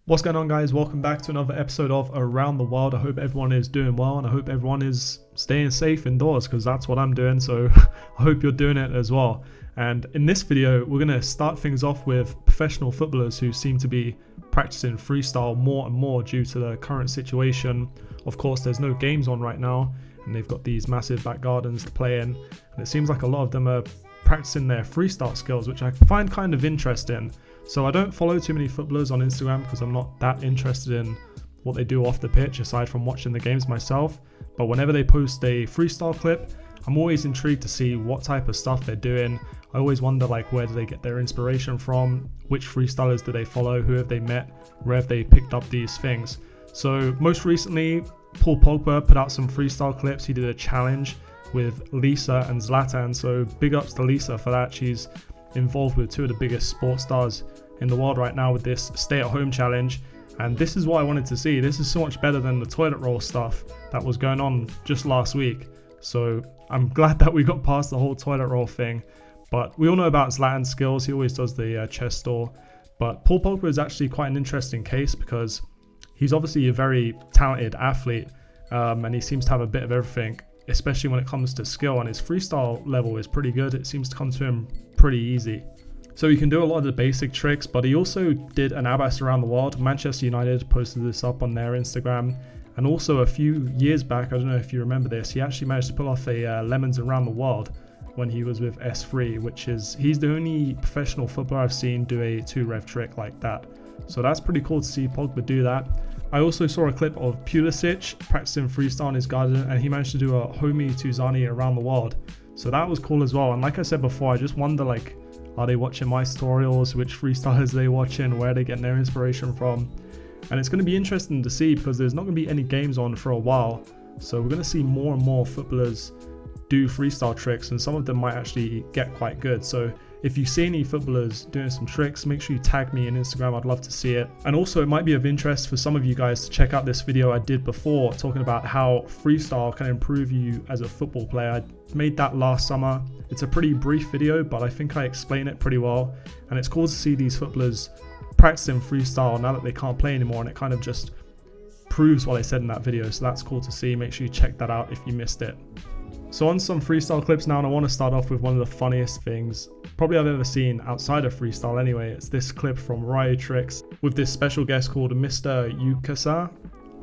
What's going on, guys? Welcome back to another episode of Around the World. I hope everyone is doing well and I hope everyone is staying safe indoors, because that's what I'm doing, so I hope you're doing it as well. And in this video we're going to start things off with professional footballers who seem to be practicing freestyle more and more due to the current situation. Of course, there's no games on right now and they've got these massive back gardens to play in, and it seems like a lot of them are practicing their freestyle skills, which I find kind of interesting. So I don't follow too many footballers on Instagram because I'm not that interested in what they do off the pitch aside from watching the games myself. But whenever they post a freestyle clip, I'm always intrigued to see what type of stuff they're doing. I always wonder, like, where do they get their inspiration from? Which freestylers do they follow? Who have they met? Where have they picked up these things? So most recently, Pogba put out some freestyle clips. He did a challenge with Lisa and Zlatan. So big ups to Lisa for that. She's involved with two of the biggest sports stars in the world right now with this stay-at-home challenge, and this is what I wanted to see. This is so much better than the toilet roll stuff that was going on just last week. So I'm glad that we got past the whole toilet roll thing. But we all know about Zlatan's skills. He always does the chest store. But Paul Pogba is actually quite an interesting case because he's obviously a very talented athlete, and he seems to have a bit of everything, especially when it comes to skill, and his freestyle level is pretty good. It seems to come to him pretty easy. So he can do a lot of the basic tricks, but he also did an Abbas around the world. Manchester United posted this up on their Instagram. And also a few years back, I don't know if you remember this, he actually managed to pull off a Lemons around the world when he was with S3, which is, he's the only professional footballer I've seen do a 2-rev trick like that. So that's pretty cool to see Pogba do that. I also saw a clip of Pulisic practicing freestyle in his garden, and he managed to do a Homie Tuzani around the world. So that was cool as well. And like I said before, I just wonder, like, are they watching my tutorials? Which freestylers are they watching? Where are they getting their inspiration from? And it's going to be interesting to see because there's not going to be any games on for a while. So we're going to see more and more footballers do freestyle tricks, and some of them might actually get quite good. So if you see any footballers doing some tricks, make sure you tag me on Instagram. I'd love to see it. And also, it might be of interest for some of you guys to check out this video I did before talking about how freestyle can improve you as a football player. I made that last summer. It's a pretty brief video, but I think I explain it pretty well. And it's cool to see these footballers practicing freestyle now that they can't play anymore, and it kind of just proves what I said in that video. So that's cool to see. Make sure you check that out if you missed it. So on some freestyle clips now, and I want to start off with one of the funniest things probably I've ever seen outside of freestyle anyway. It's this clip from Ryo Tricks with this special guest called Mr. Yukasa.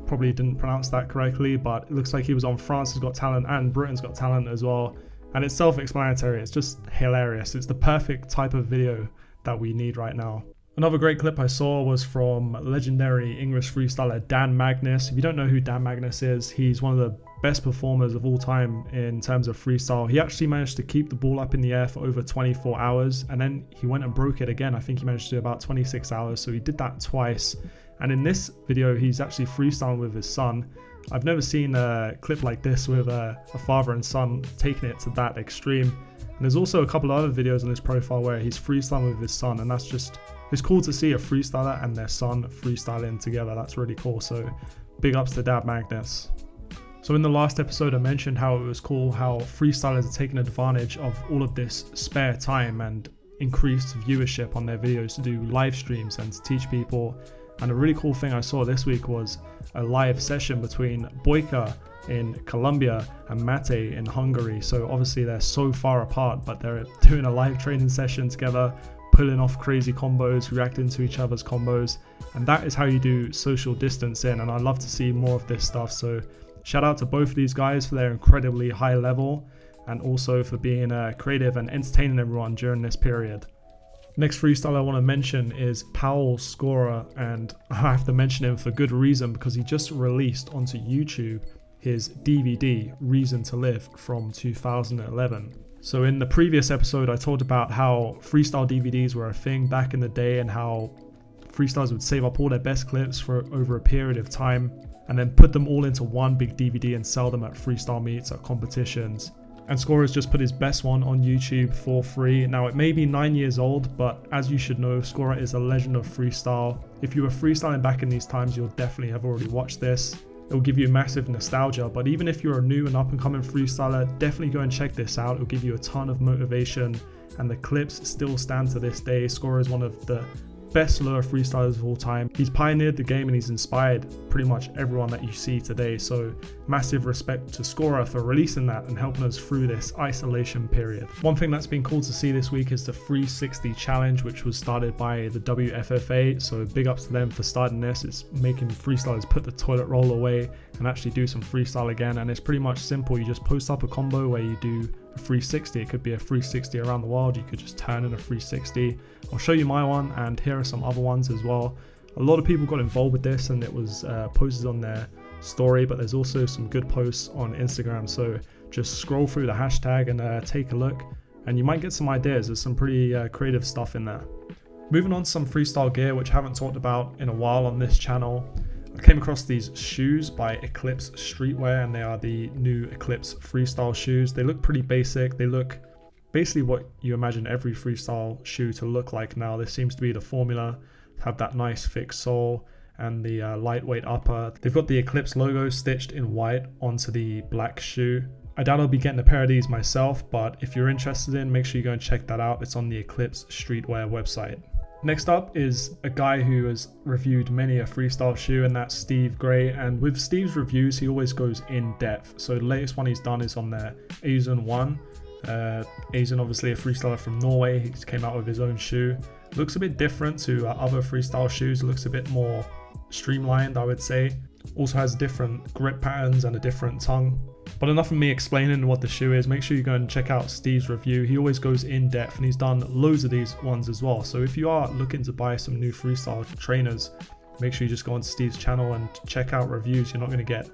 Probably didn't pronounce that correctly, but it looks like he was on France's Got Talent and Britain's Got Talent as well. And it's self-explanatory. It's just hilarious. It's the perfect type of video that we need right now. Another great clip I saw was from legendary English freestyler Dan Magnus. If you don't know who Dan Magnus is, he's one of the best performers of all time in terms of freestyle. He actually managed to keep the ball up in the air for over 24 hours, and then he went and broke it again. I think he managed to do about 26 hours, so he did that twice. And in this video, he's actually freestyling with his son. I've never seen a clip like this with a father and son taking it to that extreme. And there's also a couple of other videos on his profile where he's freestyling with his son, and that's just, it's cool to see a freestyler and their son freestyling together. That's really cool. So big ups to Dan Magnus. So in the last episode, I mentioned how it was cool how freestylers are taking advantage of all of this spare time and increased viewership on their videos to do live streams and to teach people. And a really cool thing I saw this week was a live session between Boyka in Colombia and Mate in Hungary. So obviously they're so far apart, but they're doing a live training session together, pulling off crazy combos, reacting to each other's combos. And that is how you do social distancing. And I love to see more of this stuff. So shout out to both of these guys for their incredibly high level, and also for being creative and entertaining everyone during this period. Next freestyle I want to mention is Paul Scorer, and I have to mention him for good reason because he just released onto YouTube his DVD Reason to Live from 2011. So in the previous episode I talked about how freestyle DVDs were a thing back in the day and how freestylers would save up all their best clips for over a period of time and then put them all into one big DVD and sell them at freestyle meets, at competitions. And Scorer's just put his best one on YouTube for free. Now it may be 9 years old, but as you should know, Scorer is a legend of freestyle. If you were freestyling back in these times, you'll definitely have already watched this. It will give you massive nostalgia, but even if you're a new and up and coming freestyler, definitely go and check this out. It'll give you a ton of motivation, and the clips still stand to this day. Scorer is one of the best lower freestylers of all time. He's pioneered the game and he's inspired pretty much everyone that you see today. So massive respect to Scorer for releasing that and helping us through this isolation period. One thing that's been cool to see this week is the 360 challenge, which was started by the WFFA. So big ups to them for starting this. It's making freestylers put the toilet roll away and actually do some freestyle again. And it's pretty much simple. You just post up a combo where you do a 360. It could be a 360 around the world. You could just turn in a 360. I'll show you my one, and here are some other ones as well. A lot of people got involved with this and it was posted on their story, but there's also some good posts on Instagram. So just scroll through the hashtag and take a look, and you might get some ideas. There's some pretty creative stuff in there. Moving on to some freestyle gear, which I haven't talked about in a while on this channel. I came across these shoes by Eclipse Streetwear, and they are the new Eclipse freestyle shoes. They look pretty basic. They look basically what you imagine every freestyle shoe to look like now. This seems to be the formula. Have that nice thick sole and the lightweight upper. They've got the Eclipse logo stitched in white onto the black shoe. I doubt I'll be getting a pair of these myself, but if you're interested in, make sure you go and check that out. It's on the Eclipse Streetwear website. Next up is a guy who has reviewed many a freestyle shoe, and that's Steve Gray. And with Steve's reviews, he always goes in depth. So the latest one he's done is on their Azun 1. Azun, obviously a freestyler from Norway. He came out with his own shoe. Looks a bit different to other freestyle shoes. Looks a bit more streamlined, I would say. Also has different grip patterns and a different tongue. But enough of me explaining what the shoe is. Make sure you go and check out Steve's review. He always goes in depth, and he's done loads of these ones as well. So if you are looking to buy some new freestyle trainers, make sure you just go onto Steve's channel and check out reviews. You're not going to get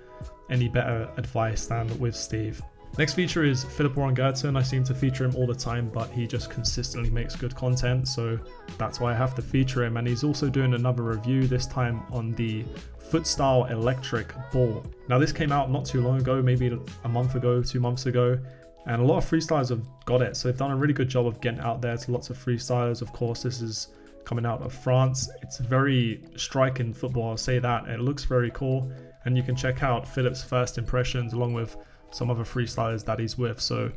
any better advice than with Steve. Next feature is Philip Warren Gertson. I seem to feature him all the time, but he just consistently makes good content, so that's why I have to feature him. And he's also doing another review, this time on the Footstyle electric ball. Now this came out not too long ago, maybe a month ago, 2 months ago, and a lot of freestylers have got it. So they've done a really good job of getting out there to lots of freestylers. Of course, this is coming out of France. It's very striking football, I'll say that. It looks very cool, and you can check out Philip's first impressions along with some other freestylers that he's with, so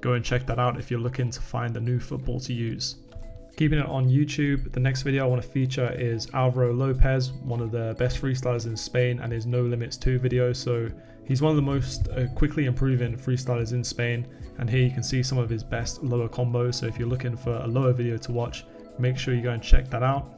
go and check that out if you're looking to find a new football to use. Keeping it on YouTube, the next video I want to feature is Alvaro Lopez, one of the best freestylers in Spain, and his No Limits 2 video. So he's one of the most quickly improving freestylers in Spain, and here you can see some of his best lower combos. So if you're looking for a lower video to watch, make sure you go and check that out.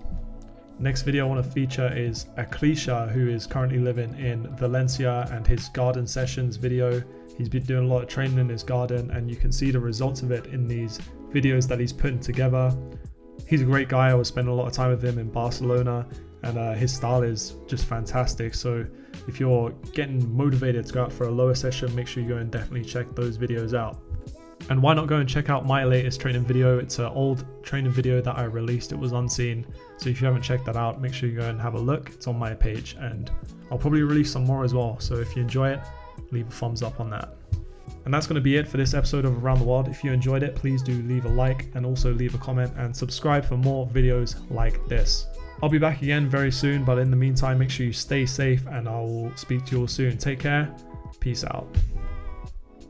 Next video I want to feature is Aklisha, who is currently living in Valencia, and his garden sessions video. He's been doing a lot of training in his garden, and you can see the results of it in these videos that he's putting together. He's a great guy. I was spending a lot of time with him in Barcelona, and his style is just fantastic. So if you're getting motivated to go out for a lower session, make sure you go and definitely check those videos out. And why not go and check out my latest training video? It's an old training video that I released. It was unseen. So if you haven't checked that out, make sure you go and have a look. It's on my page, and I'll probably release some more as well. So if you enjoy it, leave a thumbs up on that. And that's going to be it for this episode of Around the World. If you enjoyed it, please do leave a like and also leave a comment and subscribe for more videos like this. I'll be back again very soon, but in the meantime, make sure you stay safe, and I will speak to you all soon. Take care. Peace out.